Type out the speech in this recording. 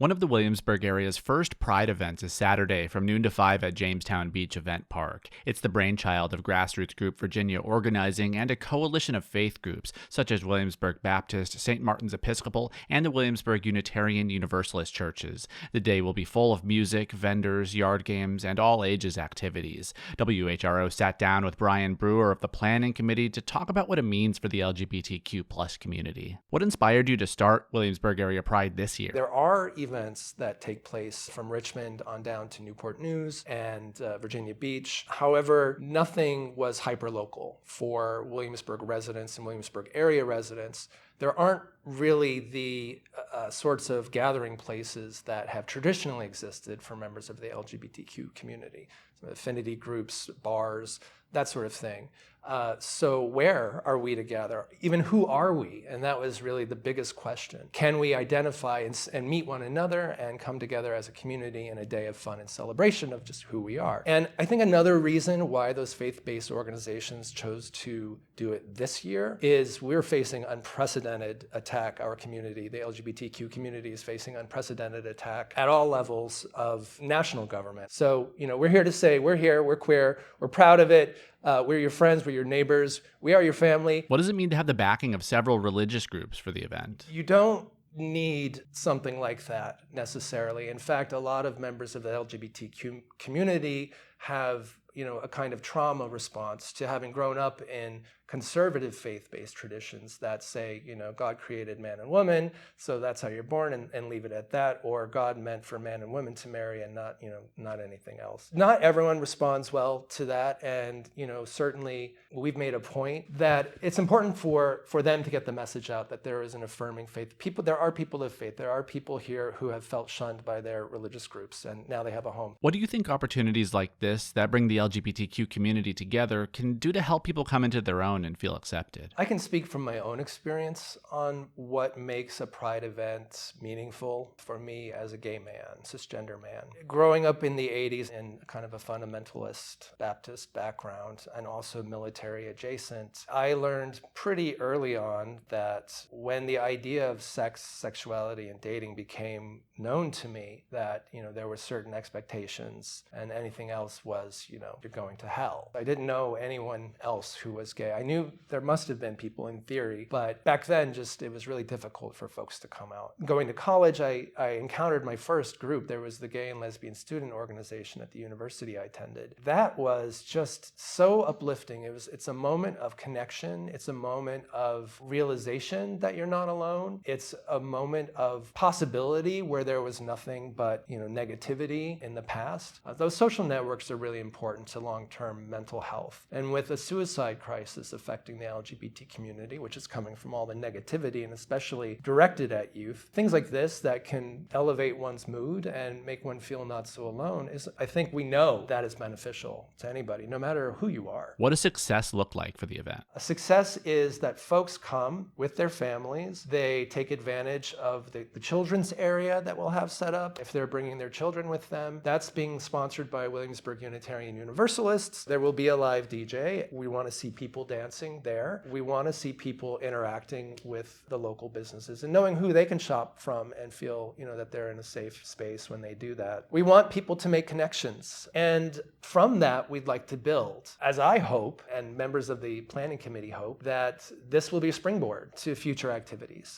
One of the Williamsburg area's first Pride events is Saturday from noon to 5 at Jamestown Beach Event Park. It's the brainchild of Grassroots Group Virginia organizing and a coalition of faith groups such as Williamsburg Baptist, St. Martin's Episcopal, and the Williamsburg Unitarian Universalist churches. The day will be full of music, vendors, yard games, and all ages activities. WHRO sat down with Brian Brewer of the Planning Committee to talk about what it means for the LGBTQ+ community. What inspired you to start Williamsburg Area Pride this year? There are events that take place from Richmond on down to Newport News and Virginia Beach. However, nothing was hyperlocal for Williamsburg residents and Williamsburg area residents. There aren't really the sorts of gathering places that have traditionally existed for members of the LGBTQ community. So affinity groups, bars, that sort of thing. So where are we to gather? Even who are we? And that was really the biggest question. Can we identify and meet one another and come together as a community in a day of fun and celebration of just who we are? And I think another reason why those faith-based organizations chose to do it this year is we're facing unprecedented attack. Our community, the LGBTQ community, is facing unprecedented attack at all levels of national government. So, we're here to say we're here, we're queer, we're proud of it. We're your friends, we're your neighbors, we are your family. What does it mean to have the backing of several religious groups for the event? You don't need something like that necessarily. In fact, a lot of members of the LGBTQ community have, a kind of trauma response to having grown up in conservative faith-based traditions that say, God created man and woman, so that's how you're born, and leave it at that, or God meant for man and woman to marry and not anything else. Not everyone responds well to that, and certainly we've made a point that it's important for them to get the message out that there is an affirming faith. There are people of faith. There are people here who have felt shunned by their religious groups, and now they have a home. What do you think opportunities like this that bring the LGBTQ community together can do to help people come into their own and feel accepted? I can speak from my own experience on what makes a Pride event meaningful for me as a gay man, cisgender man. Growing up in the 80s in kind of a fundamentalist Baptist background and also military adjacent, I learned pretty early on that when the idea of sex, sexuality, and dating became known to me, that there were certain expectations and anything else was, you're going to hell. I didn't know anyone else who was gay. I knew there must have been people in theory, but back then it was really difficult for folks to come out. Going to college, I encountered my first group. There was the Gay and Lesbian Student Organization at the university I attended. That was just so uplifting. It's a moment of connection. It's a moment of realization that you're not alone. It's a moment of possibility where there was nothing but negativity in the past. Those social networks are really important to long-term mental health. And with a suicide crisis affecting the LGBT community, which is coming from all the negativity and especially directed at youth, things like this that can elevate one's mood and make one feel not so alone I think we know that is beneficial to anybody, no matter who you are. What does success look like for the event? A success is that folks come with their families. They take advantage of the children's area that we'll have set up if they're bringing their children with them. That's being sponsored by Williamsburg Unitarian Universalists. There will be a live DJ. We want to see people dancing there. We want to see people interacting with the local businesses and knowing who they can shop from and feel, that they're in a safe space when they do that. We want people to make connections. And from that, we'd like to build, as I hope, and members of the planning committee hope, that this will be a springboard to future activities.